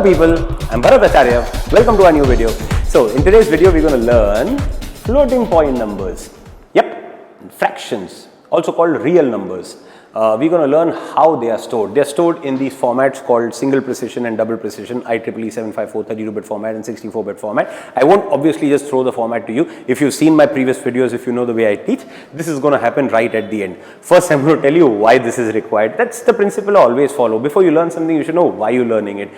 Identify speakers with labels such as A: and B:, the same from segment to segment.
A: Hello people, I'm Bharat Acharya. Welcome to our new video. So in today's video we're going to learn floating point numbers. Yep, fractions, also called real numbers. We're going to learn how they are stored. They are stored in these formats called single precision and double precision, IEEE 754 32-bit format and 64-bit format. I won't obviously just throw the format to you. If you've seen my previous videos, if you know the way I teach, this is going to happen right at the end. First, I'm going to tell you why this is required. That's the principle I always follow. Before you learn something, you should know why you're learning it.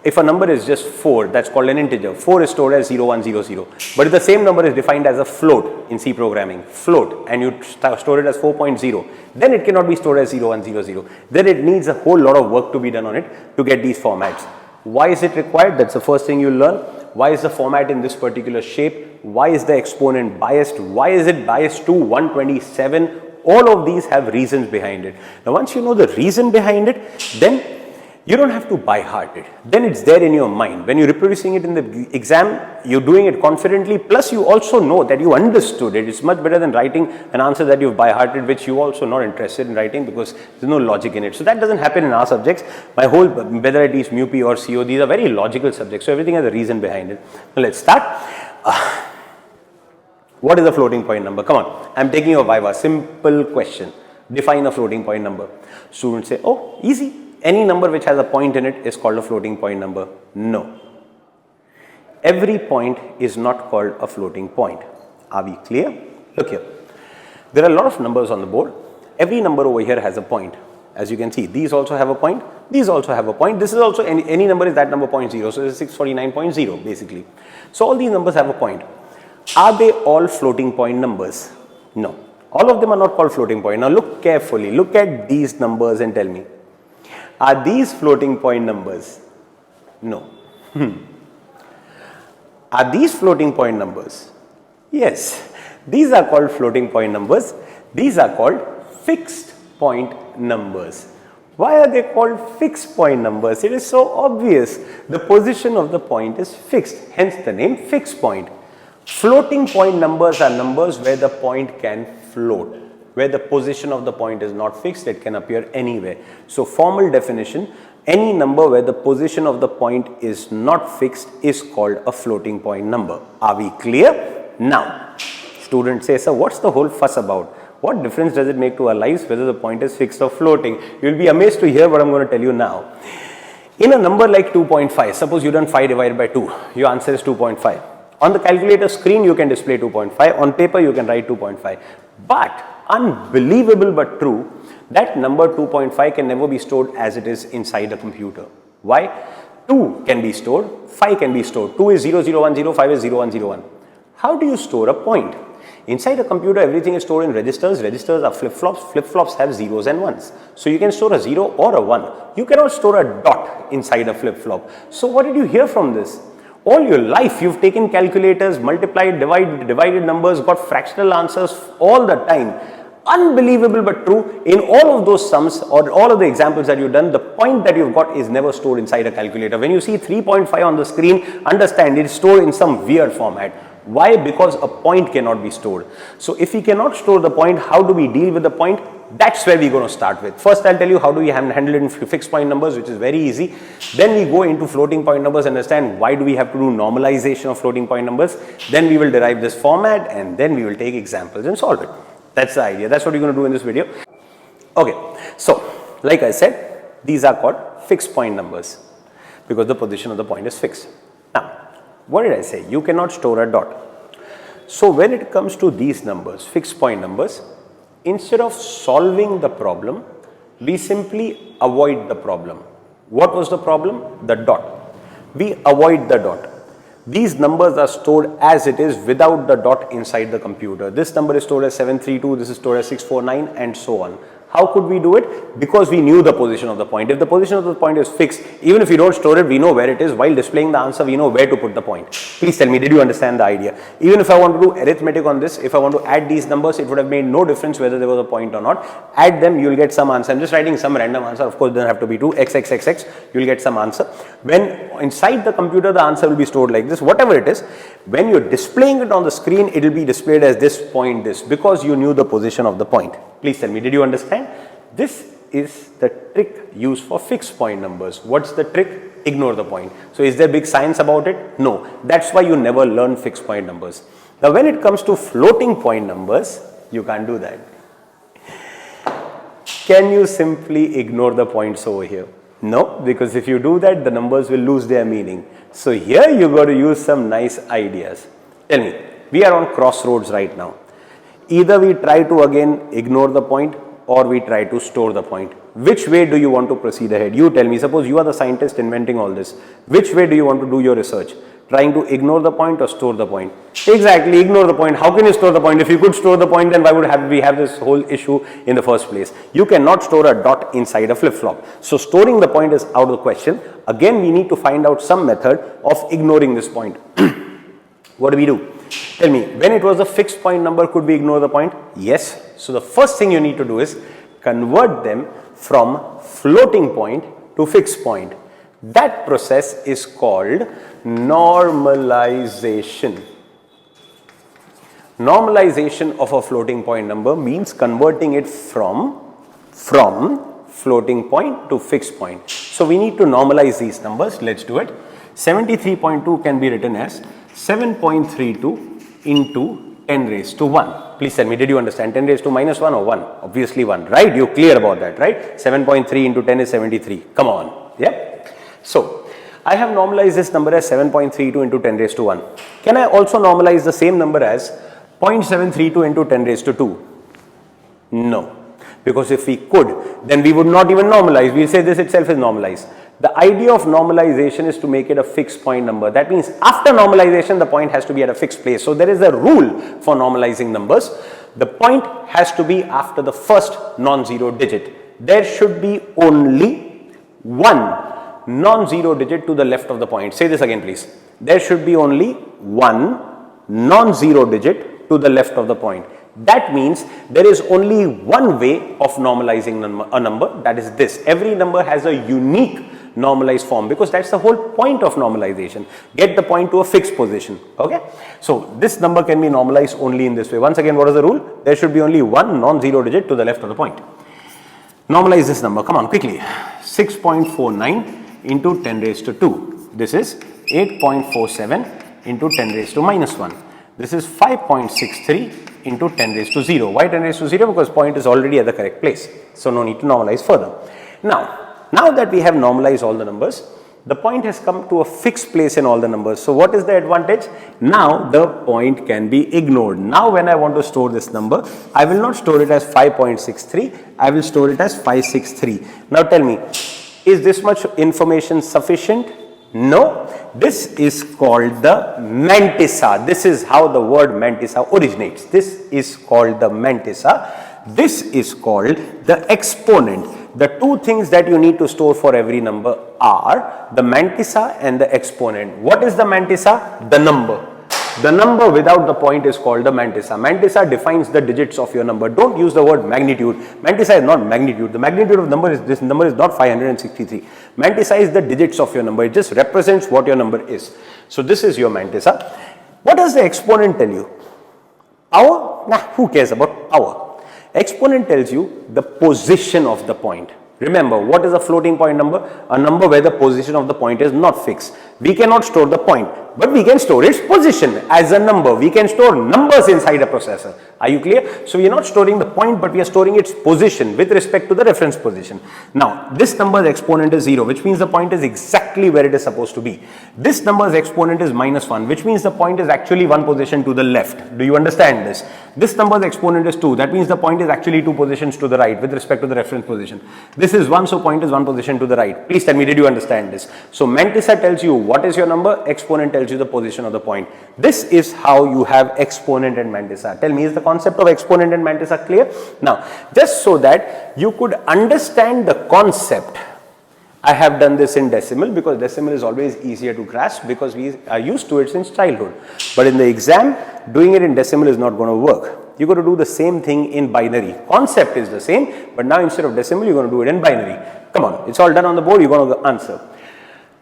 A: If a number is just 4, that's called an integer. 4 is stored as 0100. But if the same number is defined as a float in C programming, float, and you store it as 4.0, then it cannot be stored as 0100. Then it needs a whole lot of work to be done on it to get these formats. Why is it required? That's the first thing you'll learn. Why is the format in this particular shape? Why is the exponent biased? Why is it biased to 127? All of these have reasons behind it. Now once you know the reason behind it, then you don't have to by heart it. Then it's there in your mind. When you're reproducing it in the exam, you're doing it confidently, plus you also know that you understood it. It's much better than writing an answer that you've by hearted, which you're also not interested in writing because there's no logic in it. So that doesn't happen in our subjects. My whole, whether it is 𝗬𝗵𝗿 or CO, these are very logical subjects. So everything has a reason behind it. Now let's start. What is a floating point number? Come on, I'm taking your VIVA. Simple question. Define a floating point number. Students say, oh, easy. Any number which has a point in it is called a floating point number. No. Every point is not called a floating point. Are we clear? Look here. There are a lot of numbers on the board. Every number over here has a point. As you can see, these also have a point. These also have a point. This is also any number is that number 0.0. So this is 649.0 basically. So all these numbers have a point. Are they all floating point numbers? No. All of them are not called floating point. Now look carefully. Look at these numbers and tell me. Are these floating point numbers? No. Are these floating point numbers? Yes. These are called floating point numbers. These are called fixed point numbers. Why are they called fixed point numbers? It is so obvious. The position of the point is fixed, hence the name fixed point. Floating point numbers are numbers where the point can float. Where the position of the point is not fixed, it can appear anywhere. So formal definition, any number where the position of the point is not fixed is called a floating point number. Are we clear? Now, students say, sir, what's the whole fuss about? What difference does it make to our lives whether the point is fixed or floating? You'll be amazed to hear what I'm going to tell you now. In a number like 2.5, suppose you done 5 divided by 2, your answer is 2.5. On the calculator screen, you can display 2.5. On paper, you can write 2.5. But unbelievable but true, that number 2.5 can never be stored as it is inside a computer. Why? 2 can be stored, 5 can be stored. 2 is 0010, 5 is 0101. How do you store a point? Inside a computer, everything is stored in registers. Registers are flip-flops. Flip-flops have zeros and ones. So you can store a 0 or a 1. You cannot store a dot inside a flip-flop. So what did you hear from this? All your life, you've taken calculators, multiplied, divided numbers, got fractional answers all the time. Unbelievable but true, in all of those sums or all of the examples that you've done, the point that you've got is never stored inside a calculator. When you see 3.5 on the screen, understand it's stored in some weird format. Why? Because a point cannot be stored. So if we cannot store the point, how do we deal with the point? That's where we're going to start with. First, I'll tell you how do we handle it in fixed point numbers, which is very easy. Then we go into floating point numbers, understand why do we have to do normalization of floating point numbers. Then we will derive this format and then we will take examples and solve it. That's the idea. That's what we're going to do in this video. Okay. So, like I said, these are called fixed point numbers because the position of the point is fixed. Now, what did I say? You cannot store a dot. So, when it comes to these numbers, fixed point numbers, instead of solving the problem, we simply avoid the problem. What was the problem? The dot. We avoid the dot. These numbers are stored as it is without the dot inside the computer. This number is stored as 732, this is stored as 649 and so on. How could we do it? Because we knew the position of the point. If the position of the point is fixed, even if you don't store it, we know where it is. While displaying the answer, we know where to put the point. Please tell me, did you understand the idea? Even if I want to do arithmetic on this, if I want to add these numbers, it would have made no difference whether there was a point or not. Add them, you will get some answer. I'm just writing some random answer. Of course, it doesn't have to be 2, x, you will get some answer. When inside the computer, the answer will be stored like this, whatever it is. When you're displaying it on the screen, it will be displayed as this point, this, because you knew the position of the point. Please tell me, did you understand? This is the trick used for fixed point numbers. What's the trick? ignore the point. So is there big science about it? No. That's why you never learn fixed point numbers. Now when it comes to floating point numbers, you can't do that. Can you simply ignore the points over here? No, because if you do that, the numbers will lose their meaning. So here you got to use some nice ideas. Tell me, we are on crossroads right now. Either we try to again ignore the point or we try to store the point. Which way do you want to proceed ahead? You tell me. Suppose you are the scientist inventing all this. Which way do you want to do your research? Trying to ignore the point or store the point? Exactly, ignore the point. How can you store the point? If you could store the point, then why would we have this whole issue in the first place? You cannot store a dot inside a flip-flop. So storing the point is out of the question. Again, we need to find out some method of ignoring this point. What do we do? Tell me, when it was a fixed point number, could we ignore the point? Yes. So the first thing you need to do is convert them from floating point to fixed point. That process is called normalization. Normalization of a floating point number means converting it from floating point to fixed point. So we need to normalize these numbers. Let's do it. 73.2 can be written as 7.32 into 10 raised to 1. Please tell me, did you understand? 10 raised to minus 1 or 1? Obviously 1, right? You're clear about that, right? 7.3 into 10 is 73. Come on. Yeah. So I have normalized this number as 7.32 into 10 raised to 1. Can I also normalize the same number as 0.732 into 10 raised to 2? No. Because if we could, then we would not even normalize. We'll say this itself is normalized. The idea of normalization is to make it a fixed point number. That means after normalization, the point has to be at a fixed place. So there is a rule for normalizing numbers. The point has to be after the first non-zero digit. There should be only one non-zero digit to the left of the point. Say this again, please. There should be only one non-zero digit to the left of the point. That means there is only one way of normalizing a number, that is this. Every number has a unique normalized form, because that's the whole point of normalization. Get the point to a fixed position. Okay. So this number can be normalized only in this way. Once again, what is the rule? There should be only one non-zero digit to the left of the point. Normalize this number. Come on, quickly. 6.49 into 10 raised to 2. This is 8.47 into 10 raised to minus 1. This is 5.63 into 10 raised to 0. Why 10 raised to 0? Because point is already at the correct place. So no need to normalize further. Now that we have normalized all the numbers, the point has come to a fixed place in all the numbers. So what is the advantage? Now the point can be ignored. Now when I want to store this number, I will not store it as 5.63. I will store it as 563. Now tell me, is this much information sufficient? No. This is called the mantisa. This is how the word mantisa originates. This is called the mantisa. This is called the exponent. The two things that you need to store for every number are the mantisa and the exponent. What is the mantisa? The number. The number without the point is called the mantisa. Mantisa defines the digits of your number. Don't use the word magnitude. Mantisa is not magnitude. The magnitude of number is, this number is not 563. Mantisa is the digits of your number. It just represents what your number is. So this is your mantisa. What does the exponent tell you? Power? Nah, who cares about power? Exponent tells you the position of the point. Remember, what is a floating point number? A number where the position of the point is not fixed. We cannot store the point, but we can store its position as a number. We can store numbers inside a processor. Are you clear? So we are not storing the point, but we are storing its position with respect to the reference position. Now, this number's exponent is 0, which means the point is exactly where it is supposed to be. This number's exponent is minus 1, which means the point is actually one position to the left. Do you understand this? This number's exponent is 2. That means the point is actually 2 positions to the right with respect to the reference position. This is 1, so point is 1 position to the right. Please tell me, did you understand this? So mantisa tells you what is your number, exponent tells you the position of the point. This is how you have exponent and mantisa. Tell me, is the concept of exponent and mantisa clear? Now, just so that you could understand the concept, I have done this in decimal, because decimal is always easier to grasp because we are used to it since childhood. But in the exam, doing it in decimal is not going to work. You're going to do the same thing in binary. Concept is the same, but now instead of decimal, you're going to do it in binary. Come on, it's all done on the board, you're going to answer.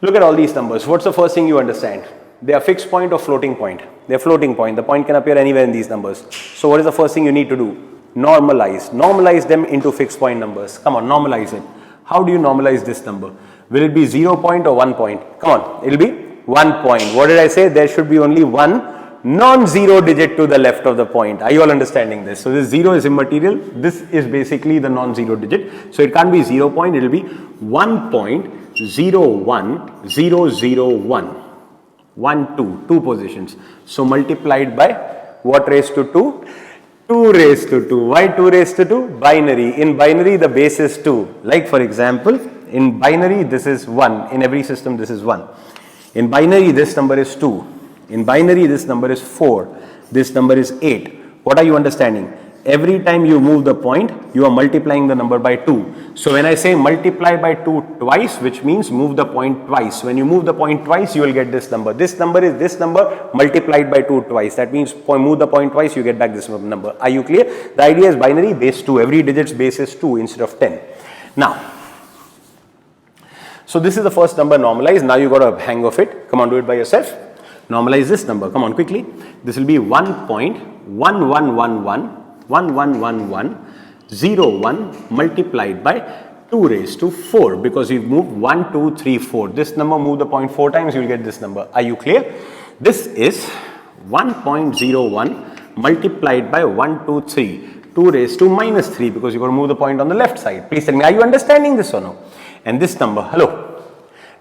A: Look at all these numbers. What's the first thing you understand? They are fixed point or floating point. They are floating point. The point can appear anywhere in these numbers. So what is the first thing you need to do? Normalize. Normalize them into fixed point numbers. Come on, normalize it. How do you normalize this number? Will it be 0 point or 1 point? Come on, it will be 1 point. What did I say? There should be only one non-zero digit to the left of the point. Are you all understanding this? So this 0 is immaterial. This is basically the non-zero digit. So it can't be 0 point. It will be 1.01001. 1, 2, 2 positions. So multiplied by what raised to 2? 2 raised to 2. Why 2 raised to 2? Binary. In binary the base is 2. Like for example, in binary this is 1. In every system this is 1. In binary this number is 2. In binary this number is 4. This number is 8. What are you understanding? Every time you move the point, you are multiplying the number by 2. So when I say multiply by 2 twice, which means move the point twice. When you move the point twice, you will get this number. This number is this number multiplied by 2 twice. That means move the point twice, you get back this number. Are you clear? The idea is binary base 2. Every digit's base is 2 instead of 10. Now, so this is the first number normalized. Now you got a hang of it. Come on, do it by yourself. Normalize this number. Come on, quickly. This will be 1.111101 multiplied by 2 raised to 4 because we've moved 1, 2, 3, 4. This number, move the point 4 times, you will get this number. Are you clear? This is 1.01 multiplied by 1, 2, 3. 2 raised to minus 3 because you've got to move the point on the left side. Please tell me, are you understanding this or no? And this number, hello.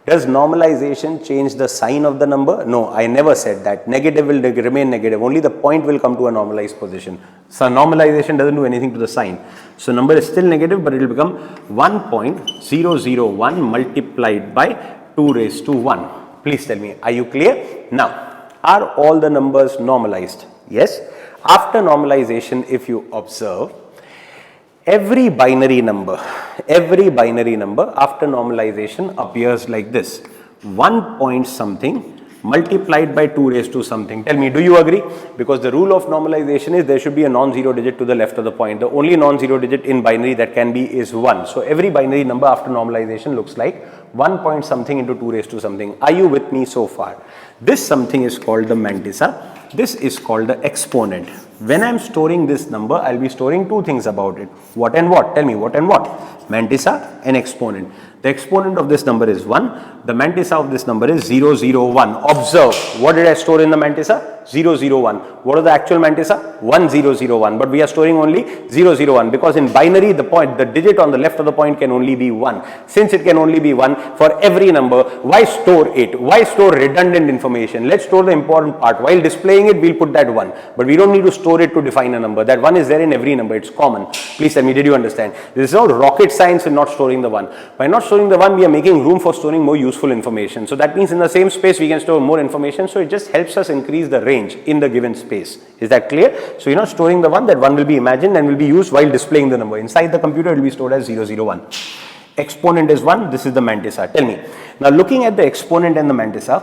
A: Does normalization change the sign of the number? No, I never said that. Negative will remain negative. Only the point will come to a normalized position. So normalization doesn't do anything to the sign. So number is still negative, but it will become 1.001 multiplied by 2 raised to 1. Please tell me, are you clear? Now, are all the numbers normalized? Yes. After normalization, if you observe, every binary number after normalization appears like this. 1 point something multiplied by 2 raised to something. Tell me, do you agree? Because the rule of normalization is there should be a non-zero digit to the left of the point. The only non-zero digit in binary that can be is 1. So every binary number after normalization looks like 1 point something into 2 raised to something. Are you with me so far? This something is called the mantisa. This is called the exponent. When I am storing this number, I will be storing two things about it. What and what? Tell me, what and what? Mantisa and exponent. The exponent of this number is 1. The mantisa of this number is 001. Observe, what did I store in the mantisa? 001. What is the actual mantisa? 1001. But we are storing only 001 because in binary the digit on the left of the point can only be 1. Since it can only be 1 for every number, why store it? Why store redundant information? Let's store the important part. While displaying it, we'll put that 1. But we don't need to store it to define a number. That 1 is there in every number. It's common. Please tell me, did you understand? This is not rocket science in not storing the 1. By not storing the 1, we are making room for storing more useful information. So that means in the same space, we can store more information. So it just helps us increase the range in the given space. Is that clear? So you're not storing the 1, that 1 will be imagined and will be used while displaying the number. Inside the computer, it will be stored as 001. Exponent is 1. This is the mantisa. Tell me. Now looking at the exponent and the mantisa,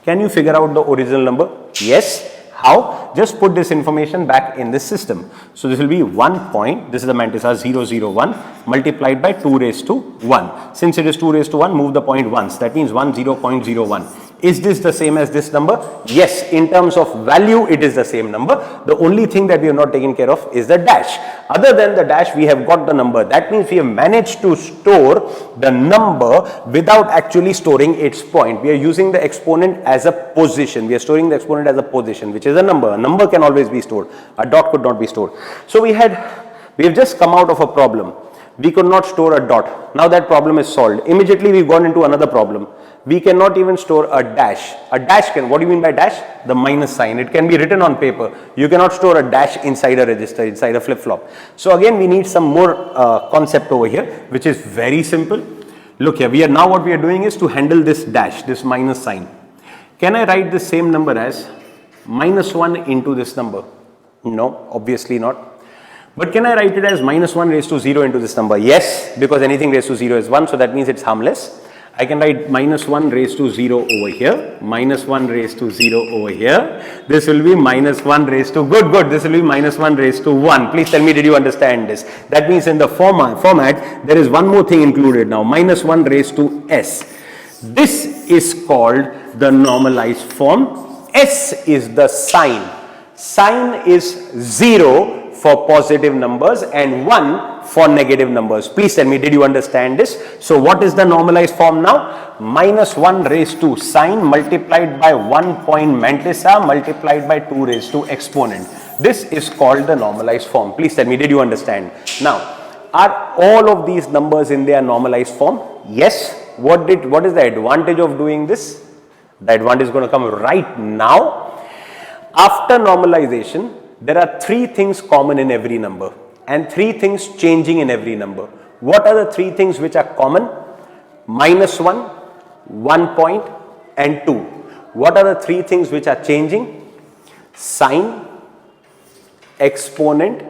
A: can you figure out the original number? Yes. How? Just put this information back in this system. So this will be 1 point, this is the mantisa 001 multiplied by 2 raised to 1. Since it is 2 raised to 1, move the point once. That means 10.01. Is this the same as this number? Yes, in terms of value, it is the same number. The only thing that we have not taken care of is the dash. Other than the dash, we have got the number. That means we have managed to store the number without actually storing its point. We are using the exponent as a position. We are storing the exponent as a position, which is a number. A number can always be stored. A dot could not be stored. So we have just come out of a problem. We could not store a dot. Now that problem is solved. Immediately we've gone into another problem. We cannot even store a dash. A dash can, what do you mean by dash? The minus sign. It can be written on paper. You cannot store a dash inside a register, inside a flip-flop. So again, we need some more concept over here, which is very simple. Look here, now what we are doing is to handle this dash, this minus sign. Can I write the same number as -1 into this number? No, obviously not. But can I write it as -1 raised to 0 into this number? Yes, because anything raised to 0 is 1, so that means it's harmless. I can write -1 raised to 0 over here, -1 raised to 0 over here. This will be -1 raised to, good, this will be -1 raised to 1. Please tell me, did you understand this? That means in the format, there is one more thing included now, -1 raised to s. This is called the normalized form. S is the sign. Sign is 0 for positive numbers and 1 for negative numbers. Please tell me, did you understand this? So what is the normalized form now? Minus 1 raised to sine multiplied by 1 point mantissa multiplied by 2 raised to exponent. This is called the normalized form. Please tell me, did you understand? Now, are all of these numbers in their normalized form? Yes. What is the advantage of doing this? The advantage is going to come right now. After normalization, there are 3 things common in every number and 3 things changing in every number. What are the 3 things which are common? Minus 1, 1 point and 2. What are the 3 things which are changing? Sine, exponent,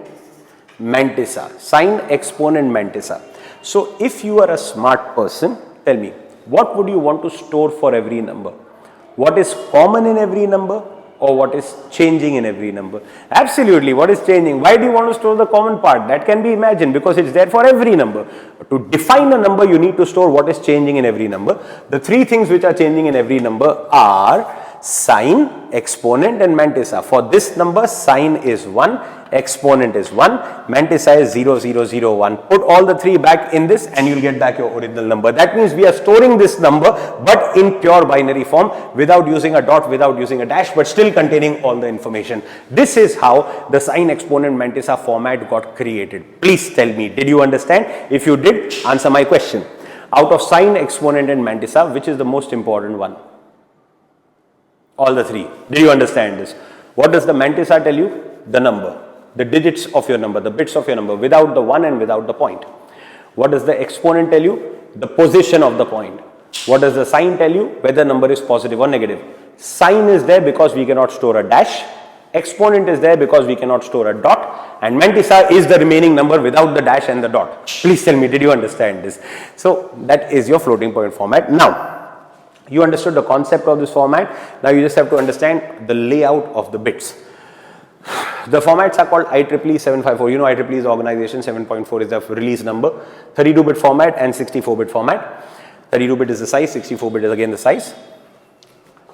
A: mantissa. Sine, exponent, mantissa. So if you are a smart person, tell me, what would you want to store for every number? What is common in every number or what is changing in every number? Absolutely, what is changing? Why do you want to store the common part? That can be imagined because it's there for every number. To define a number, you need to store what is changing in every number. The 3 things which are changing in every number are sine, exponent and mantissa. For this number, sine is 1, exponent is 1, mantissa is 0, 0, 0, 1. Put all the 3 back in this and you will get back your original number. That means we are storing this number but in pure binary form without using a dot, without using a dash, but still containing all the information. This is how the sine, exponent, mantissa format got created. Please tell me, did you understand? If you did, answer my question. Out of sine, exponent and mantissa, which is the most important one? All the 3. Did you understand this? What does the mantissa tell you? The number, the digits of your number, the bits of your number, without the 1 and without the point. What does the exponent tell you? The position of the point. What does the sign tell you? Whether number is positive or negative. Sign is there because we cannot store a dash. Exponent is there because we cannot store a dot. And mantissa is the remaining number without the dash and the dot. Please tell me, did you understand this? So that is your floating point format. Now, you understood the concept of this format. Now you just have to understand the layout of the bits. The formats are called IEEE 754. You know IEEE is the organization, 7.4 is the release number. 32-bit format and 64-bit format. 32-bit is the size, 64-bit is again the size.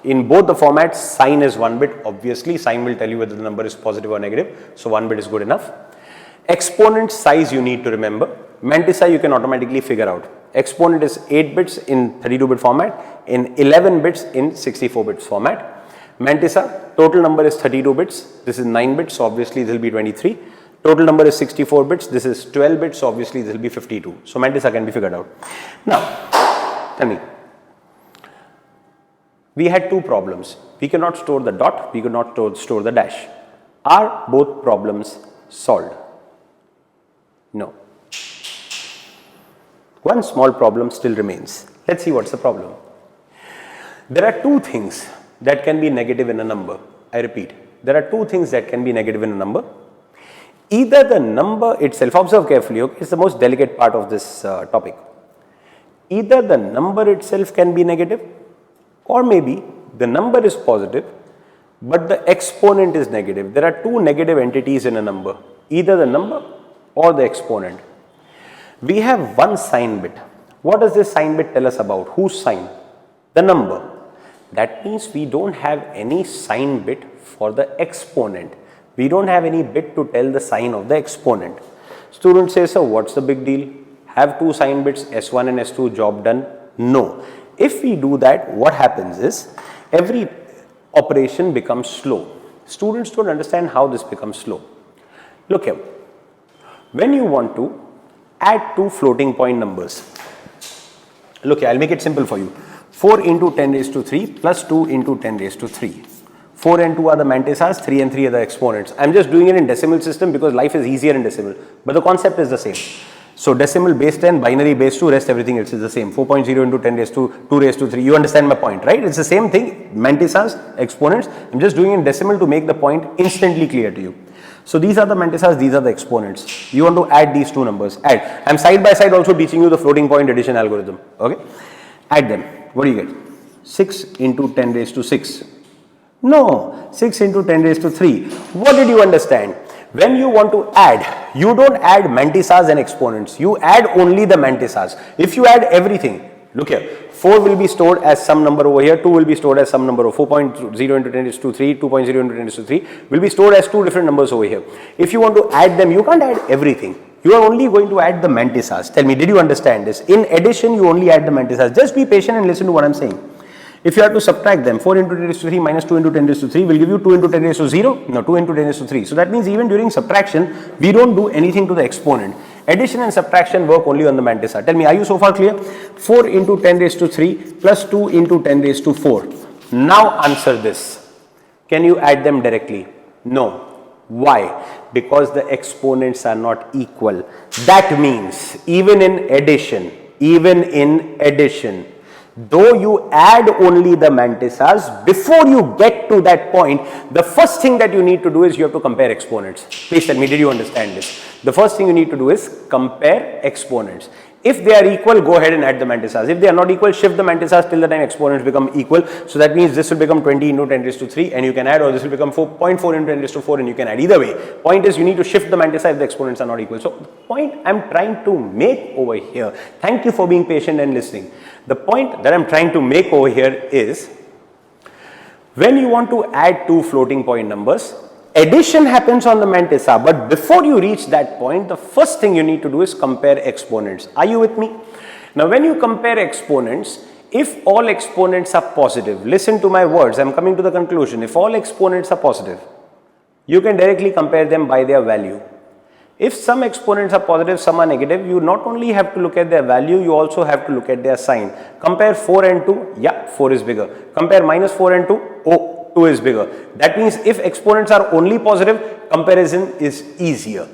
A: In both the formats, sign is 1 bit. Obviously, sign will tell you whether the number is positive or negative. So 1 bit is good enough. Exponent size you need to remember. Mantissa you can automatically figure out. Exponent is 8 bits in 32-bit format, in 11 bits in 64-bit format. Mantissa, total number is 32 bits, this is 9 bits, so obviously this will be 23. Total number is 64 bits, this is 12 bits, so obviously this will be 52. So mantissa can be figured out. Now, tell me, we had 2 problems. We cannot store the dot, we could not store the dash. Are both problems solved? No. One small problem still remains. Let's see what's the problem. There are 2 things that can be negative in a number. I repeat, there are 2 things that can be negative in a number. Either the number itself, observe carefully, okay, it's the most delicate part of this topic. Either the number itself can be negative, or maybe the number is positive, but the exponent is negative. There are 2 negative entities in a number, either the number or the exponent. We have one sign bit. What does this sign bit tell us about? Whose sign? The number. That means we don't have any sign bit for the exponent. We don't have any bit to tell the sign of the exponent. Student says, so what's the big deal? Have 2 sign bits, S1 and S2, job done? No. If we do that, what happens is every operation becomes slow. Students don't understand how this becomes slow. Look here. When you want to add 2 floating point numbers, look here, I'll make it simple for you. 4 into 10 raised to 3 plus 2 into 10 raised to 3. 4 and 2 are the mantissas, 3 and 3 are the exponents. I'm just doing it in decimal system because life is easier in decimal, but the concept is the same. So decimal base 10, binary base 2, rest everything else is the same. 4.0 into 10 raised to 2 raised to 3. You understand my point, right? It's the same thing, mantissas, exponents. I'm just doing it in decimal to make the point instantly clear to you. So these are the mantissas, these are the exponents. You want to add these 2 numbers. Add. I'm side by side also teaching you the floating point addition algorithm. Okay? Add them. What do you get? 6 into 10 raised to 6. No, 6 into 10 raised to 3. What did you understand? When you want to add, you don't add mantissas and exponents. You add only the mantissas. If you add everything, look here, 4 will be stored as some number over here, 2 will be stored as some number over 4.0 into 10 raised to 3, 2.0 into 10 raised to 3 will be stored as 2 different numbers over here. If you want to add them, you can't add everything. You are only going to add the mantisas. Tell me, did you understand this? In addition, you only add the mantisas. Just be patient and listen to what I am saying. If you have to subtract them, 4 into 10 raised to 3 minus 2 into 10 raised to 3 will give you 2 into 10 raised to 0. No, 2 into 10 raised to 3. So that means even during subtraction, we don't do anything to the exponent. Addition and subtraction work only on the mantissa. Tell me, are you so far clear? 4 into 10 raised to 3 plus 2 into 10 raised to 4. Now answer this. Can you add them directly? No. Why? Because the exponents are not equal. That means even in addition, though you add only the mantisas, before you get to that point, the first thing that you need to do is you have to compare exponents. Please tell me, did you understand this? The first thing you need to do is compare exponents. If they are equal, go ahead and add the mantisas. If they are not equal, shift the mantisas till the time exponents become equal. So that means this will become 20 into 10 raised to 3 and you can add, or this will become 0.4 into 10 raised to 4 and you can add. Either way, point is you need to shift the mantissa if the exponents are not equal. So the point I am trying to make over here, thank you for being patient and listening. The point that I am trying to make over here is, when you want to add two floating point numbers, addition happens on the mantissa, but before you reach that point, the first thing you need to do is compare exponents. Are you with me? Now, when you compare exponents, if all exponents are positive, listen to my words, I am coming to the conclusion. If all exponents are positive, you can directly compare them by their value. If some exponents are positive, some are negative, you not only have to look at their value, you also have to look at their sign. Compare 4 and 2, yeah, 4 is bigger. Compare minus 4 and 2, oh, 2 is bigger. That means if exponents are only positive, comparison is easier.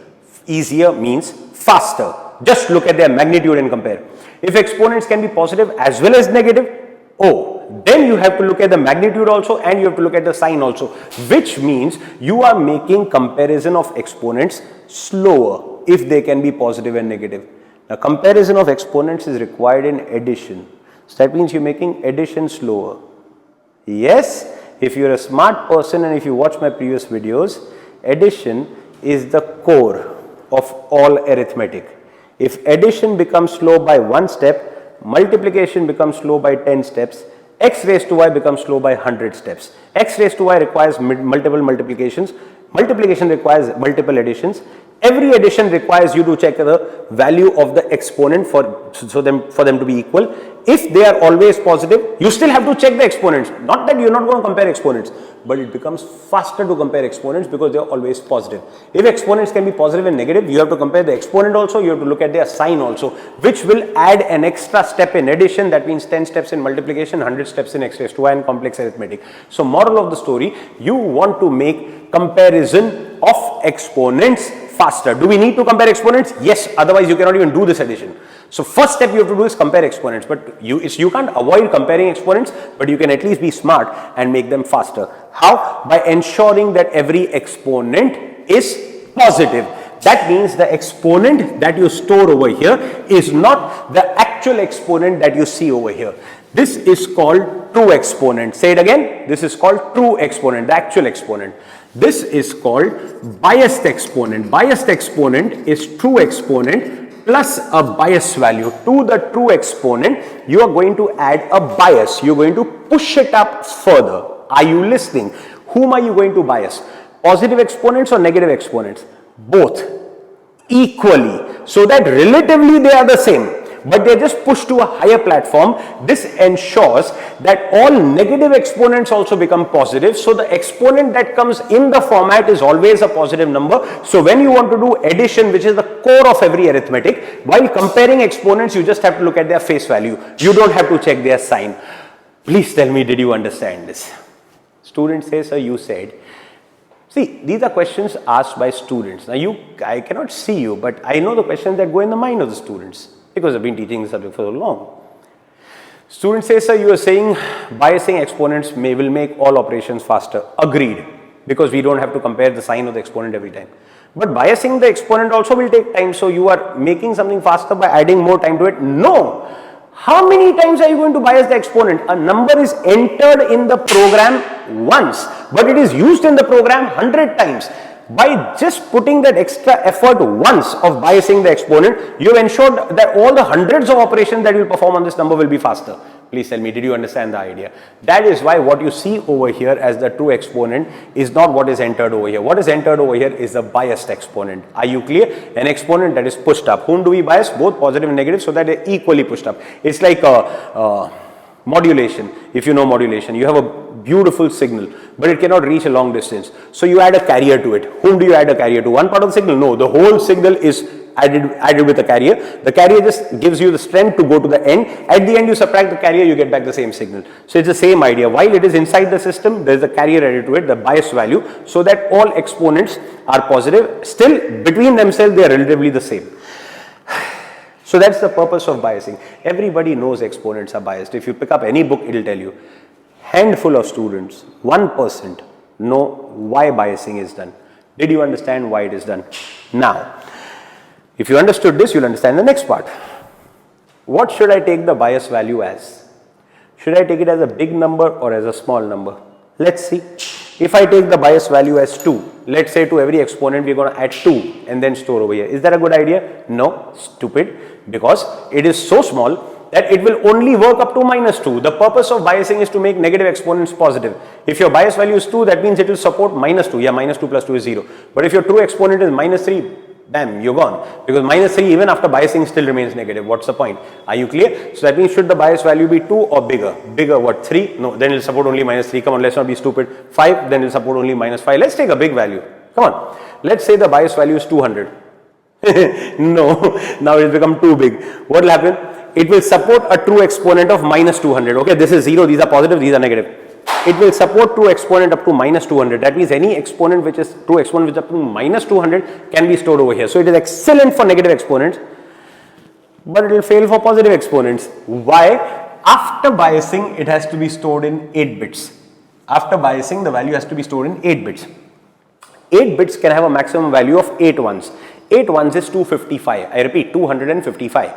A: Easier means faster. Just look at their magnitude and compare. If exponents can be positive as well as negative, oh, then you have to look at the magnitude also and you have to look at the sign also, which means you are making comparison of exponents slower if they can be positive and negative. Now, comparison of exponents is required in addition. So that means you're making addition slower. Yes, if you're a smart person and if you watch my previous videos, addition is the core of all arithmetic. If addition becomes slow by 1 step, multiplication becomes slow by 10 steps, x raised to y becomes slow by 100 steps. X raised to y requires multiple multiplications, multiplication requires multiple additions. Every addition requires you to check the value of the exponent for them to be equal. If they are always positive, you still have to check the exponents. Not that you are not going to compare exponents, but it becomes faster to compare exponents because they are always positive. If exponents can be positive and negative, you have to compare the exponent also, you have to look at their sign also, which will add an extra step in addition. That means 10 steps in multiplication, 100 steps in x raised to y and complex arithmetic. So moral of the story, you want to make comparison of exponents faster. Do we need to compare exponents? Yes, otherwise you cannot even do this addition. So first step you have to do is compare exponents, but you can't avoid comparing exponents, but you can at least be smart and make them faster. How? By ensuring that every exponent is positive. That means the exponent that you store over here is not the actual exponent that you see over here. This is called true exponent. Say it again. This is called true exponent, the actual exponent. This is called biased exponent. Biased exponent is true exponent plus a bias value. To the true exponent, you are going to add a bias. You are going to push it up further. Are you listening? Whom are you going to bias? Positive exponents or negative exponents? Both equally, so that relatively they are the same, but they are just pushed to a higher platform. This ensures that all negative exponents also become positive. So the exponent that comes in the format is always a positive number. So when you want to do addition, which is the core of every arithmetic, while comparing exponents, you just have to look at their face value. You don't have to check their sign. Please tell me, did you understand this? Student says, sir, you said. See, these are questions asked by students. Now I cannot see you, but I know the questions that go in the mind of the students, because I've been teaching this subject for so long. Student says, sir, you are saying biasing exponents will make all operations faster. Agreed, because we don't have to compare the sign of the exponent every time. But biasing the exponent also will take time, so you are making something faster by adding more time to it. No! How many times are you going to bias the exponent? A number is entered in the program once, but it is used in the program 100 times. By just putting that extra effort once of biasing the exponent, you have ensured that all the hundreds of operations that you will perform on this number will be faster. Please tell me, did you understand the idea? That is why what you see over here as the true exponent is not what is entered over here. What is entered over here is the biased exponent. Are you clear? An exponent that is pushed up. Whom do we bias? Both positive and negative, so that they are equally pushed up. It's like modulation. If you know modulation, you have a beautiful signal, but it cannot reach a long distance. So you add a carrier to it. Whom do you add a carrier to? One part of the signal? No, the whole signal is added with a carrier. The carrier just gives you the strength to go to the end. At the end, you subtract the carrier, you get back the same signal. So it's the same idea. While it is inside the system, there is a carrier added to it, the bias value, so that all exponents are positive. Still, between themselves, they are relatively the same. So that's the purpose of biasing. Everybody knows exponents are biased. If you pick up any book, it will tell you. Handful of students, 1% know why biasing is done. Did you understand why it is done? Now, if you understood this, you'll understand the next part. What should I take the bias value as? Should I take it as a big number or as a small number? Let's see. If I take the bias value as 2, let's say to every exponent we're going to add 2 and then store over here. Is that a good idea? No, stupid, because it is so small that it will only work up to -2. The purpose of biasing is to make negative exponents positive. If your bias value is 2, that means it will support -2. Yeah, -2 plus 2 is 0. But if your true exponent is -3, damn, you're gone. Because -3 even after biasing still remains negative. What's the point? Are you clear? So that means should the bias value be 2 or bigger? Bigger what? 3? No, then it will support only -3. Come on, let's not be stupid. 5, then it will support only -5. Let's take a big value. Come on. Let's say the bias value is 200. No, now it has become too big. What will happen? It will support a true exponent of -200. Okay, this is 0, these are positive, these are negative. It will support true exponent up to -200. That means any exponent which is true exponent which is up to -200 can be stored over here. So it is excellent for negative exponents, but it will fail for positive exponents. Why? After biasing, it has to be stored in 8 bits. After biasing, the value has to be stored in 8 bits. 8 bits can have a maximum value of 8 ones. 8 ones is 255. I repeat, 255.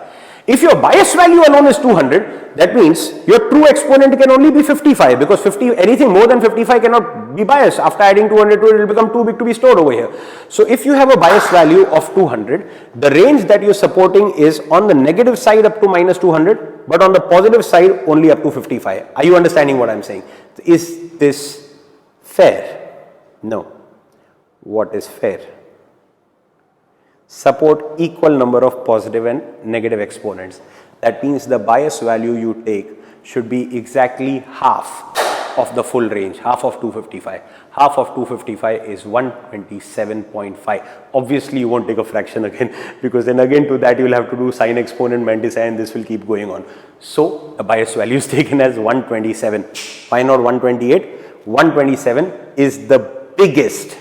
A: If your bias value alone is 200, that means your true exponent can only be 55, because anything more than 55 cannot be biased. After adding 200 to it, it will become too big to be stored over here. So if you have a bias value of 200, the range that you're supporting is on the negative side up to -200, but on the positive side only up to 55. Are you understanding what I'm saying? Is this fair? No. What is fair? Support equal number of positive and negative exponents. That means the bias value you take should be exactly half of the full range, half of 255. Half of 255 is 127.5. Obviously, you won't take a fraction again, because then again to that you will have to do sine exponent, mantisa, and this will keep going on. So the bias value is taken as 127. Why not 128? 127 is the biggest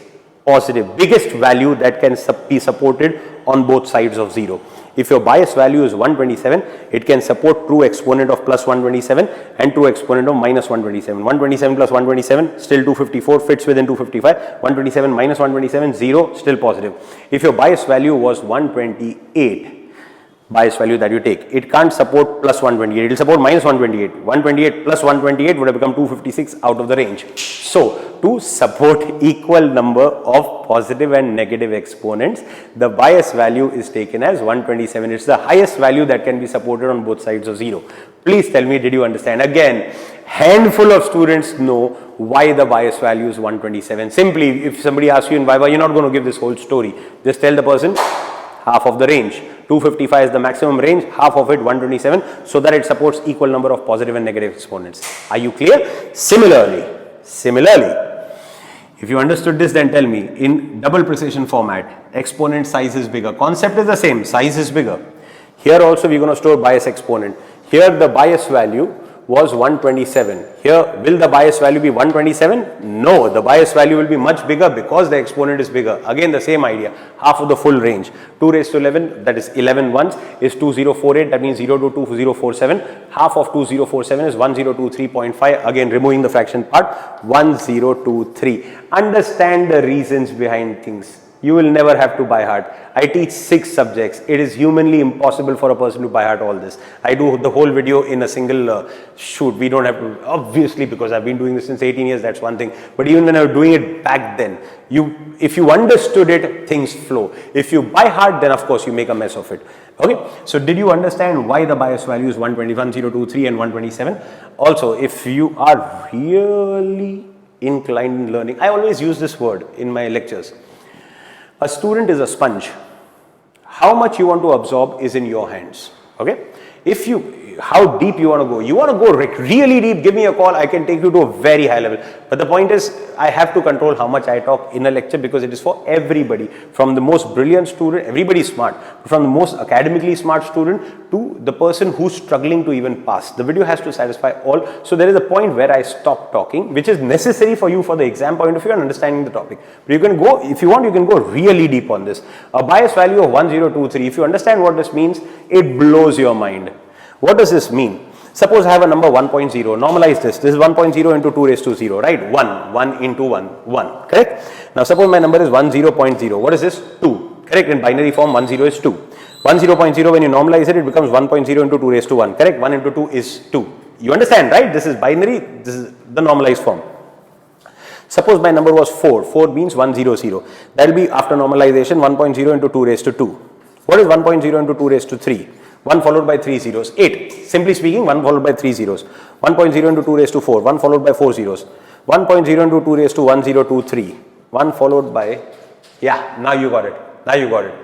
A: biggest value that can be supported on both sides of 0. If your bias value is 127, it can support true exponent of +127 and true exponent of -127. 127 plus 127, still 254, fits within 255. 127 minus 127, 0, still positive. If your bias value was 128, bias value that you take, it can't support +128, it will support -128. 128 plus 128 would have become 256, out of the range. So to support equal number of positive and negative exponents, the bias value is taken as 127. It's the highest value that can be supported on both sides of 0. Please tell me, did you understand? Again, handful of students know why the bias value is 127. Simply, if somebody asks you in VIVA, you're not going to give this whole story. Just tell the person half of the range. 255 is the maximum range, half of it 127, so that it supports equal number of positive and negative exponents. Are you clear? Similarly, if you understood this, then tell me, in double precision format, exponent size is bigger. Concept is the same, size is bigger. Here also we're going to store bias exponent. Here the bias value was 127. Here, will the bias value be 127? No, the bias value will be much bigger because the exponent is bigger. Again, the same idea, half of the full range. 2 raised to 11, that is 11 ones, is 2048, that means 0 to 2047. Half of 2047 is 1023.5, again removing the fraction part, 1023. Understand the reasons behind things. You will never have to by heart. I teach 6 subjects. It is humanly impossible for a person to by heart all this. I do the whole video in a single shoot. We don't have to, obviously, because I've been doing this since 18 years, that's one thing. But even when I was doing it back then, if you understood it, things flow. If you by heart, then of course you make a mess of it. Okay, so did you understand why the bias value is 120, 1023 and 127? Also, if you are really inclined in learning, I always use this word in my lectures. A student is a sponge. How much you want to absorb is in your hands. Okay? How deep you want to go. You want to go really deep, give me a call, I can take you to a very high level. But the point is, I have to control how much I talk in a lecture because it is for everybody. From the most brilliant student, everybody is smart, from the most academically smart student to the person who's struggling to even pass. The video has to satisfy all. So there is a point where I stop talking, which is necessary for you for the exam point of view and understanding the topic. But you can go, if you want, you can go really deep on this. A bias value of 1023, if you understand what this means, it blows your mind. What does this mean? Suppose I have a number 1.0, normalize this. This is 1.0 into 2 raised to 0, right? 1 into 1, 1, correct? Now suppose my number is 10.0. What is this? 2, correct? In binary form, 10 is 2. 10.0, when you normalize it, it becomes 1.0 into 2 raised to 1, correct? 1 into 2 is 2. You understand, right? This is binary, this is the normalized form. Suppose my number was 4. 4 means 100. That will be after normalization 1.0 into 2 raised to 2. What is 1.0 into 2 raised to 3? 1 followed by 3 zeros, 8. Simply speaking, 1 followed by 3 zeros. 1.0 into 2 raised to 4, 1 followed by 4 zeros. 1.0 into 2 raised to 1023, 1 followed by, yeah, now you got it. Now you got it.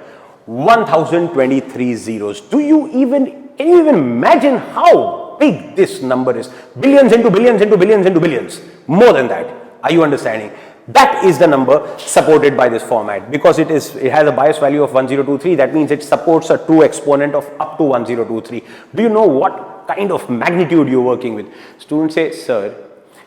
A: 1023 zeros. Can you even imagine how big this number is? Billions into billions into billions into billions. More than that. Are you understanding? That is the number supported by this format because it has a bias value of 1023. That means it supports a true exponent of up to 1023. Do you know what kind of magnitude you're working with? Students say, sir,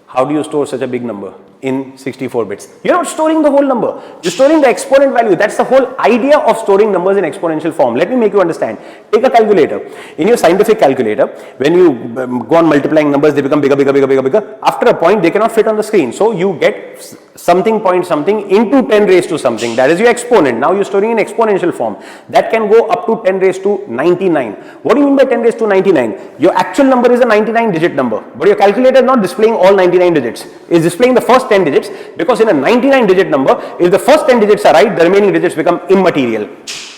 A: how do you store such a big number in 64 bits? You're not storing the whole number. You're storing the exponent value. That's the whole idea of storing numbers in exponential form. Let me make you understand. Take a calculator. In your scientific calculator, when you go on multiplying numbers, they become bigger, bigger, bigger, bigger, bigger. After a point, they cannot fit on the screen. So you get something point something into 10 raised to something. That is your exponent. Now you're storing in exponential form. That can go up to 10 raised to 99. What do you mean by 10 raised to 99? Your actual number is a 99 digit number. But your calculator is not displaying all 99 digits. It's displaying the first 10 digits because in a 99 digit number, if the first 10 digits are right, the remaining digits become immaterial.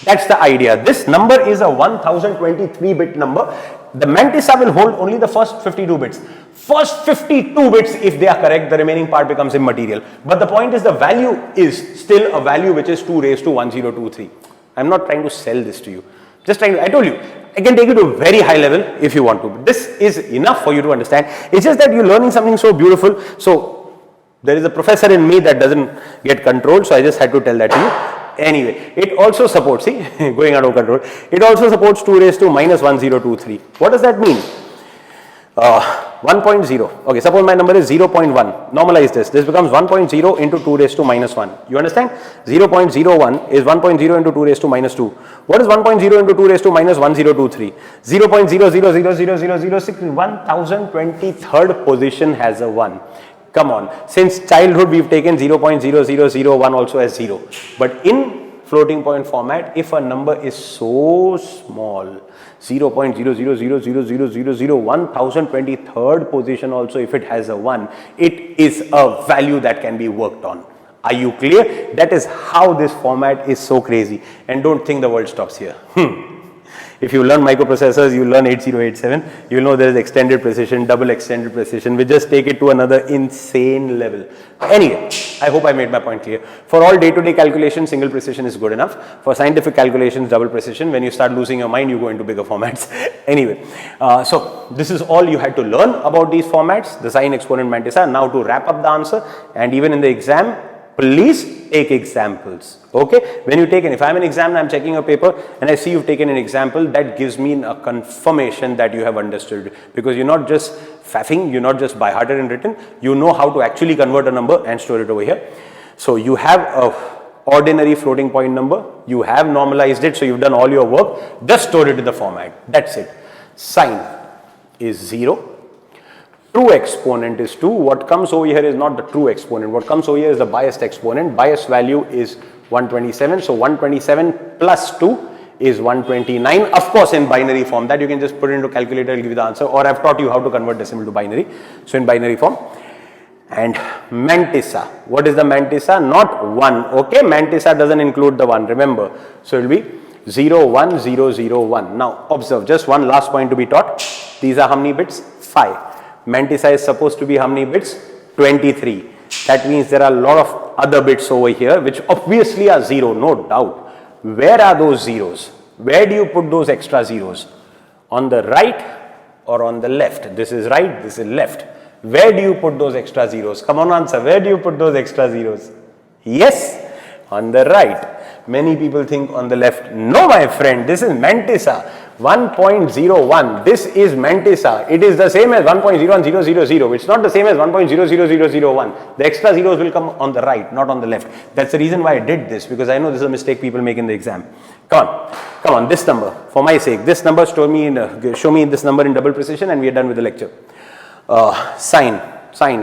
A: That's the idea. This number is a 1023 bit number. The mantisa will hold only the first 52 bits. First 52 bits, if they are correct, the remaining part becomes immaterial. But the point is the value is still a value which is 2 raised to 1023. I'm not trying to sell this to you. Just trying to, I told you, I can take you to a very high level if you want to. But this is enough for you to understand. It's just that you're learning something so beautiful. So there is a professor in me that doesn't get controlled. So I just had to tell that to you. Anyway, it also supports, see, going out of control. It also supports 2 raised to minus 1023. What does that mean? 1.0. Okay, suppose my number is 0.1. Normalize this. This becomes 1.0 into 2 raised to minus 1. You understand? 0.01 is 1.0 into 2 raised to minus 2. What is 1.0 into 2 raised to minus 1023? 0.0000006. 1023rd position has a 1. Come on. Since childhood, we've taken 0.0001 also as 0. But in floating point format, if a number is so small, 0.0000000, 1023rd position also, if it has a 1, it is a value that can be worked on. Are you clear? That is how this format is so crazy. And don't think the world stops here. If you learn microprocessors, you learn 8087, you know there is extended precision, double extended precision. We just take it to another insane level. Anyway, I hope I made my point clear. For all day-to-day calculations, single precision is good enough. For scientific calculations, double precision. When you start losing your mind, you go into bigger formats. Anyway, so this is all you had to learn about these formats, the sine, exponent, mantissa. Now to wrap up the answer, and even in the exam, please take examples. Okay, when you take if I'm an examiner, I'm checking a paper and I see you've taken an example, that gives me a confirmation that you have understood, because you're not just faffing, you're not just by hearted and written, you know how to actually convert a number and store it over here. So you have a ordinary floating point number, you have normalized it, so you've done all your work, just store it in the format. That's it. Sine is 0. True exponent is 2. What comes over here is not the true exponent. What comes over here is the biased exponent. Bias value is 127. So 127 plus 2 is 129. Of course, in binary form, that you can just put it into calculator, it'll give you the answer, or I've taught you how to convert decimal to binary. So in binary form. And mantisa. What is the mantisa? Not 1. Okay, mantisa doesn't include the 1, remember. So it will be 0, 1, 0, 0, 1. Now observe, just one last point to be taught. These are how many bits? 5. Mantisa is supposed to be how many bits? 23. That means there are a lot of other bits over here which obviously are 0, no doubt. Where are those zeros? Where do you put those extra zeros? On the right or on the left? This is right, this is left. Where do you put those extra zeros? Come on, answer. Where do you put those extra zeros? Yes, on the right. Many people think on the left. No, my friend, this is mantisa. 1.01. This is mantisa. It is the same as 1.01000. It's not the same as 1.00001. The extra zeros will come on the right, not on the left. That's the reason why I did this, because I know this is a mistake people make in the exam. Come on, this number, for my sake, this number, show me this number in double precision and we are done with the lecture. Sine,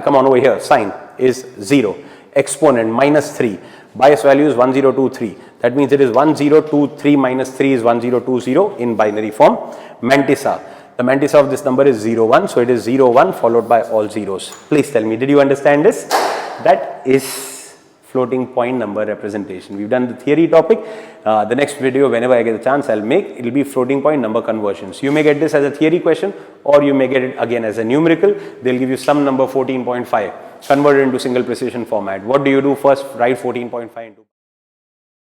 A: come on over here, sine is 0, exponent minus 3, bias value is 1023, that means it is 1023 minus 3 is 1020 in binary form. Mantisa, the mantisa of this number is 01, so it is 01 followed by all zeros. Please tell me, did you understand this? That is floating point number representation. We've done the theory topic. The next video, whenever I get a chance, I'll make, it'll be floating point number conversions. You may get this as a theory question, or you may get it again as a numerical. They'll give you some number 14.5, converted into single precision format. What do you do first? Write 14.5 into